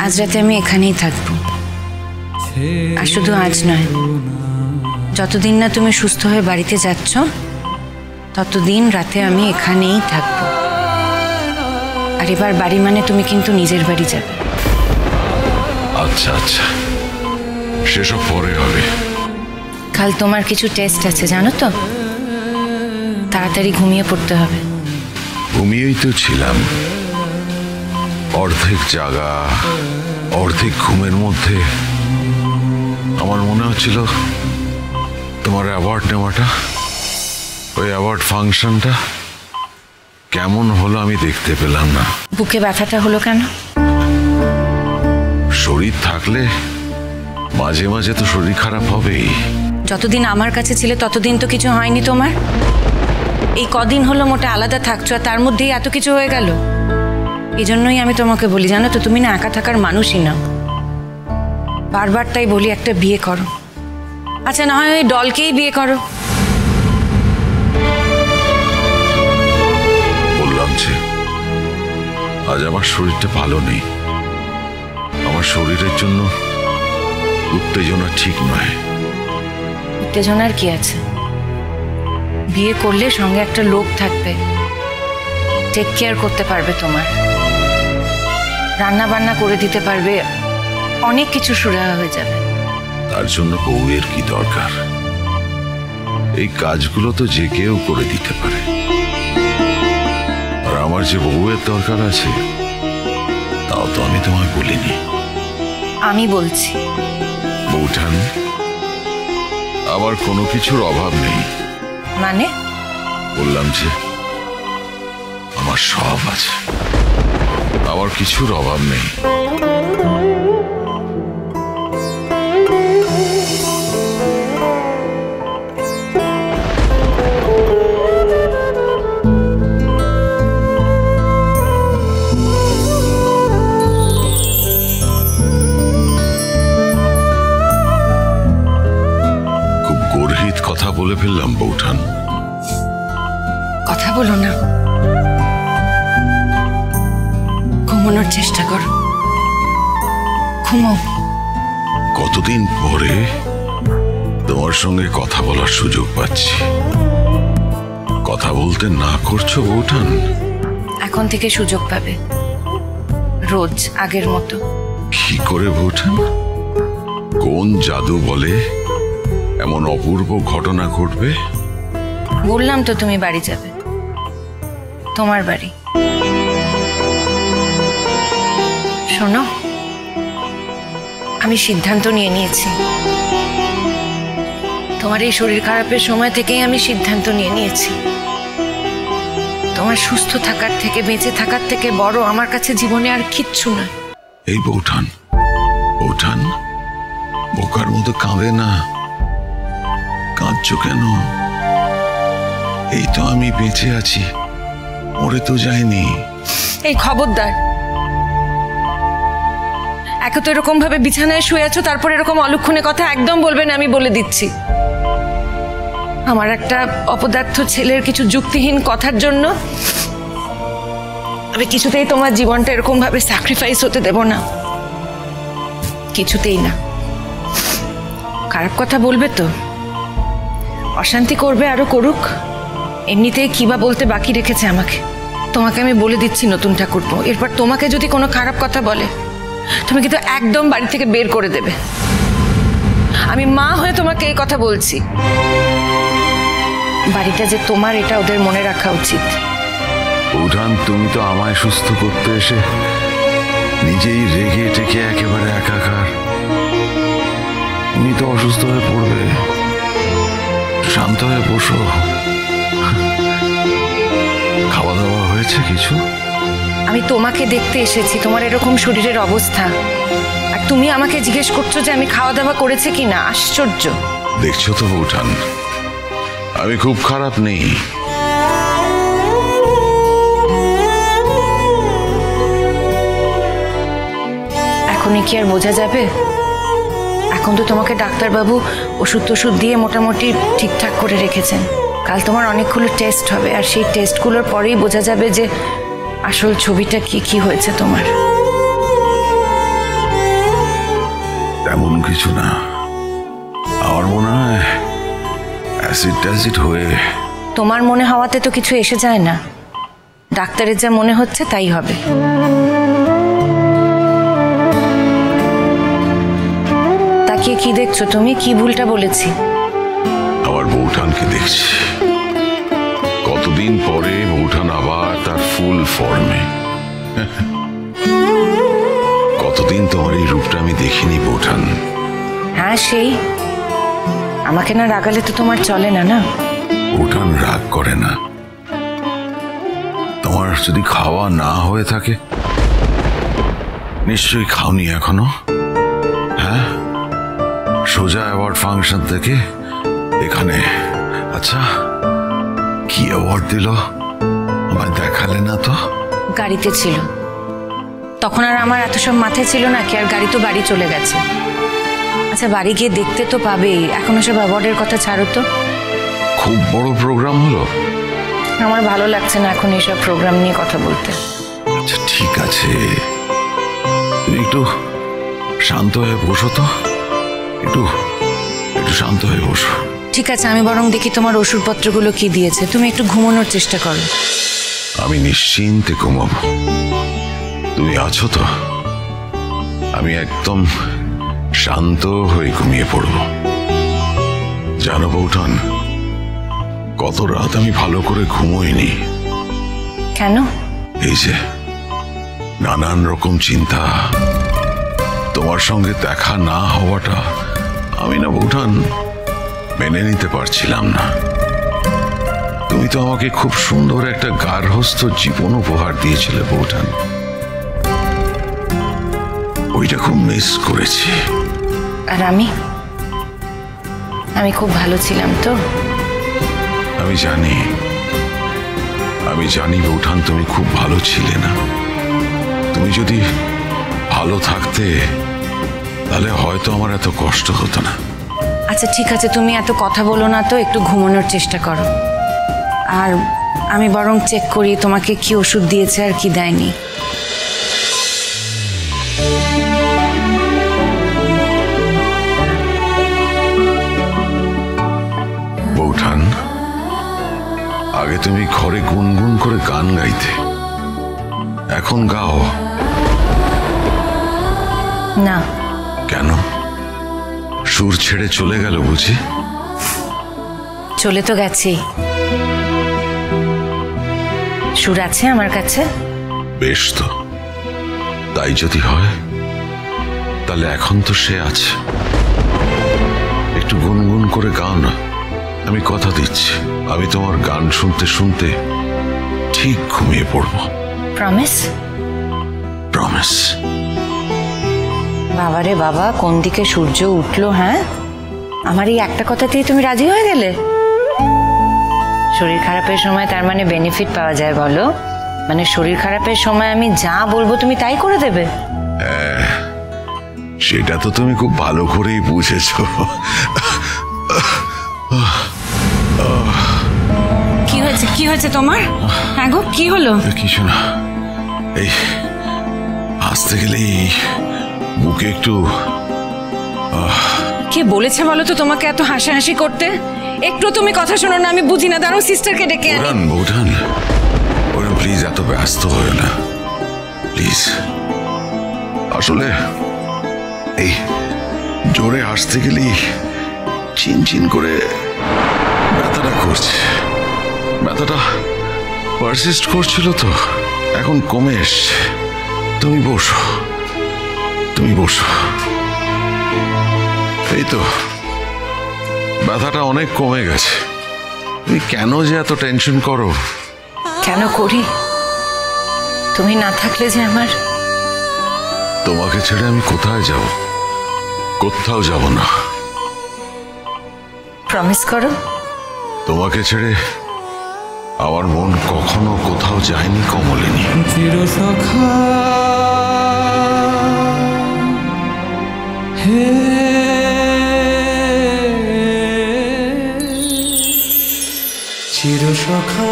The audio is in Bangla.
আজ রাতে আমি এখানেই থাকবো। আর শুধু আজ নয়, যতদিন না তুমি সুস্থ হয়ে বাড়িতে যাচ্ছ ততদিন রাতে আমি এখানেই থাকবো। আর এবার বাড়ি মানে তুমি কিন্তু নিজের বাড়ি যাবে। আচ্ছা আচ্ছা, সেসব পরে হবে। কাল তোমার কিছু টেস্ট আছে জানো তো, তাড়াতাড়ি ঘুমিয়ে পড়তে হবে। ঘুমিয়েই তো ছিলাম, অর্ধেক জাগা অর্ধেক ঘুমের মধ্যে। আমার মনে হচ্ছিল তোমার অ্যাওয়ার্ড নেওয়াটা, ওই অ্যাওয়ার্ড ফাংশনটা কেমন হলো আমি দেখতে পেলাম না। বুকে ব্যথাটা হলো কেন? শরীর থাকলে মাঝে মাঝে তো শরীর খারাপ হবেই। যতদিন আমার কাছে ছিলে ততদিন তো কিছু হয়নি তোমার। এই কদিন হলো মোটা আলাদা থাকছো আর তার মধ্যেই এত কিছু হয়ে গেল। এই জন্যই আমি তোমাকে বলি জানো তো, তুমি না একা থাকার মানুষই না। বারবার তাই বলি একটা বিয়ে করো। আচ্ছা না হয় ওই ডলকেই বিয়ে করো। বললাম যে আজ আমার শরীরটা ভালো নেই। আমার শরীরের জন্য উত্তেজনা ঠিক নয়। উত্তেজনার কি আছে? বিয়ে করলে সঙ্গে একটা লোক থাকবে, টেক কেয়ার করতে পারবে, তোমার রান্না বান্না করে দিতে পারবে, অনেক কিছু সুরাহা হয়ে যাবে। তার জন্য বউয়ের কি দরকার? এই কাজগুলো তো যে কেউ করে দিতে পারে। আর আমার যে বউয়ের দরকার আছে তাও তো আমি তোমায় বলিনি। আমি বলছি। বৌঠান, আমার কোনো কিছুর অভাব নেই। মানে? বললাম যে আমার সব আছে, আমার কিছুর অভাব নেই। খুব গর্হিত কথা বলে ফেললাম বৌঠান। কথা বলো না, ঘুমানোর চেষ্টা করো। ঘুমাও। কতদিন পরে তোমার সঙ্গে কথা বলার সুযোগ পাচ্ছি। কথা বলতে না করছো বৌঠান? এখন থেকে সুযোগ পাবে, রোজ আগের মতো। কি করে বৌঠান? কোন জাদু বলে এমন অপূর্ব ঘটনা ঘটবে? বললাম তো তুমি বাড়ি যাবে, তোমার বাড়ি। শোনো, আমি সিদ্ধান্ত নিয়ে নিয়েছি। তোমার এই শরীর খারাপের সময় থেকেই আমি সিদ্ধান্ত নিয়ে নিয়েছি। তোমার সুস্থ থাকার থেকে, বেঁচে থাকার থেকে বড় আমার কাছে জীবনে আর কিচ্ছু না। এই বৌঠান, বৌঠান, বোকার মতো কাঁদে না। কাঁদছো কেন? এই তো আমি বেঁচে আছি, মরে তো যাইনি। এই খবরদার, একে তো এরকম ভাবে বিছানায় শুয়ে আছো, তারপর এরকম অলক্ষণে কথা একদম বলবে না, আমি বলে দিচ্ছি। আমার একটা অপদার্থ ছেলের কিছু যুক্তিহীন কথার জন্য আমি কিছুতেই তোমার জীবনটা এরকম ভাবে স্যাক্রিফাইস হতে দেব না, কিছুতেই না। খারাপ কথা বলবে তো, অশান্তি করবে, আরো করুক। এমনিতেই কিবা বলতে বাকি রেখেছে আমাকে। তোমাকে আমি বলে দিচ্ছি নতুন ঠাকুরপো, এরপর তোমাকে যদি কোনো খারাপ কথা বলে তুমি কিন্তু একদম বাড়ি থেকে বের করে দেবে। আমি মা হয়ে তোমাকে এই কথা বলছি। বাড়িটা যে তোমার এটা ওদের মনে রাখা উচিত। উঠান, তুমি তো আমায় সুস্থ করতে এসে নিজেই রেগে টেকে একেবারে একাকার। তুমি তো অসুস্থ হয়ে পড়বে। শান্ত হয়ে বসো। খাওয়া দাওয়া হয়েছে কিছু? আমি তোমাকে দেখতে এসেছি, তোমার এরকম শরীরের অবস্থা, আর তুমি আমাকে জিজ্ঞেস করছো যে আমি খাওয়া দাওয়া করেছি কিনা। আশ্চর্য। দেখছো তো উঠান, আমি খুব খারাপ নেই। এখনই কি আর বোঝা যাবে? এখন তো তোমাকে ডাক্তারবাবু ওষুধ টষুধ দিয়ে মোটামুটি ঠিকঠাক করে রেখেছেন। কাল তোমার অনেকগুলো টেস্ট হবে, আর সেই টেস্টগুলোর পরেই বোঝা যাবে যে আসল ছবিটা কি কি হয়েছে তোমার। কিছু না, আমার মনে হয় অ্যাসিড ট্যাসিড হয়ে। তোমার মনে হওয়াতে তো কিছু এসে যায় না, ডাক্তারের যা মনে হচ্ছে তাই হবে। তাকিয়ে কি দেখছো তুমি? কি ভুলটা বলেছি? আমার বৌঠানকে দেখছি। কতদিন পরে বৌঠান আবার তার ফুল ফর্মে। কতদিন তোমার এই রূপটা আমি দেখিনি বৌঠান। হ্যাঁ, সেই আমাকে না রাগালে তো তোমার চলে না। না, বৌঠান রাগ করে না। তোমার যদি খাওয়া না হয়ে থাকে, নিশ্চয়ই খাওনি এখনো। হ্যাঁ, সোজা অ্যাওয়ার্ড ফাংশন থেকে এখানে। আচ্ছা, কি অ্যাওয়ার্ড দিল আমায় দেখালে না তো? গাড়িতে ছিল তখন, আর আমার এত সব মাথায় ছিল না কি? আর গাড়ি তো বাড়ি চলে গেছে। আচ্ছা, বাড়ি গিয়ে দেখতে তো পাবেই। এখন সব অ্যাওয়ার্ডের কথা ছাড়ো তো। খুব বড় প্রোগ্রাম হলো। আমার ভালো লাগছে না এখন এইসব প্রোগ্রাম নিয়ে কথা বলতে। আচ্ছা ঠিক আছে, তুমি একটু শান্ত হয়ে বসো তো। একটু একটু শান্ত হয়ে বসো। ঠিক আছে, আমি বরং দেখি তোমার ওষুধপত্রগুলো কি দিয়েছে। তুমি একটু ঘুমানোর চেষ্টা করো। আমি নিশ্চিন্তে ঘুমাবো। তুমি আছো তো? আমি একদম শান্ত হয়ে ঘুমিয়ে পড়ব। জানো বৌঠান, কত রাত আমি ভালো করে ঘুমোইনি। কেন? এই যে নানান রকম চিন্তা, তোমার সঙ্গে দেখা না হওয়াটা আমি না বৌঠান মেনে নিতে পারছিলাম না। তুমি তো আমাকে খুব সুন্দর একটা গার্হস্থ্য জীবন উপহার দিয়েছিলে বৌঠান, ওইটা খুব মিস করেছি। আর আমি খুব ভালো ছিলাম তো। আমি জানি বৌঠান, তুমি খুব ভালো ছিলে না। তুমি যদি ভালো থাকতে তাহলে হয়তো আমার এত কষ্ট হতো না। আচ্ছা ঠিক আছে, তুমি এত কথা বলো না তো, একটু ঘুমানোর চেষ্টা করো। আর আমি বরং চেক করি তোমাকে কি ওষুধ দিয়েছে আর কি দেয়নি। বৌঠান, আগে তুমি ঘরে গুনগুন করে গান গাইতে, এখন গাও না। কেন? সুর ছেড়ে চলে গেল বুঝি? চলে তো গেছি, সুর আছে আমার কাছে। বেশ তো, তাই যদি হয় তাহলে এখন তো সে আছে। একটু গুনগুন করে গাও না। আমি কথা দিচ্ছি, আমি তোমার গান শুনতে শুনতে ঠিক ঘুমিয়ে পড়বো। প্রমিস? প্রমিস। বাবারে বাবা, কোন দিকে সূর্য উঠলো! হ্যাঁ, আমার এই একটা কথাতেই তুমি রাজি হয়ে গেলে? শরীর খারাপের সময় তার মানে বেনিফিট পাওয়া যায় বলো? মানে শরীর খারাপের সময় আমি যা বলবো তুমি তাই করে দেবে? সেটা তো তুমি খুব ভালো করেই বুঝেছো। কি হয়েছে তোমার? হ্যাঁ গো, কি হলো? কিছু না, এই আসতে গেলেই বুকে একটু। কে বলেছে বলো তো তোমাকে এত হাসাহাসি করতে? একটু তুমি কথা শোনো না, আমি বুঝি না। দাঁড়াও, সিস্টারকে ডেকে আনি। বৌঠান প্লিজ এত ব্যস্ত হয়ে না প্লিজ। আসলে এই জোরে হাসতে গেলেই চিনচিন করে ব্যথাটা করছে। ব্যথাটা পারসিস্ট করছিল তো, এখন কমে এসছে। তুমি বসো, তুমি বসো। এই তো ব্যথাটা অনেক কমে গেছে। তুমি কেন যে এত টেনশন করো? কেন করি? তুমি না থাকলে যে আমার। তোমাকে ছেড়ে আমি কোথায় যাব? কোথাও যাব না। প্রমিস করো। তোমাকে ছেড়ে আমার মন কখনো কোথাও যায়নি কমলিনী। চিরসখা হে চিরসখা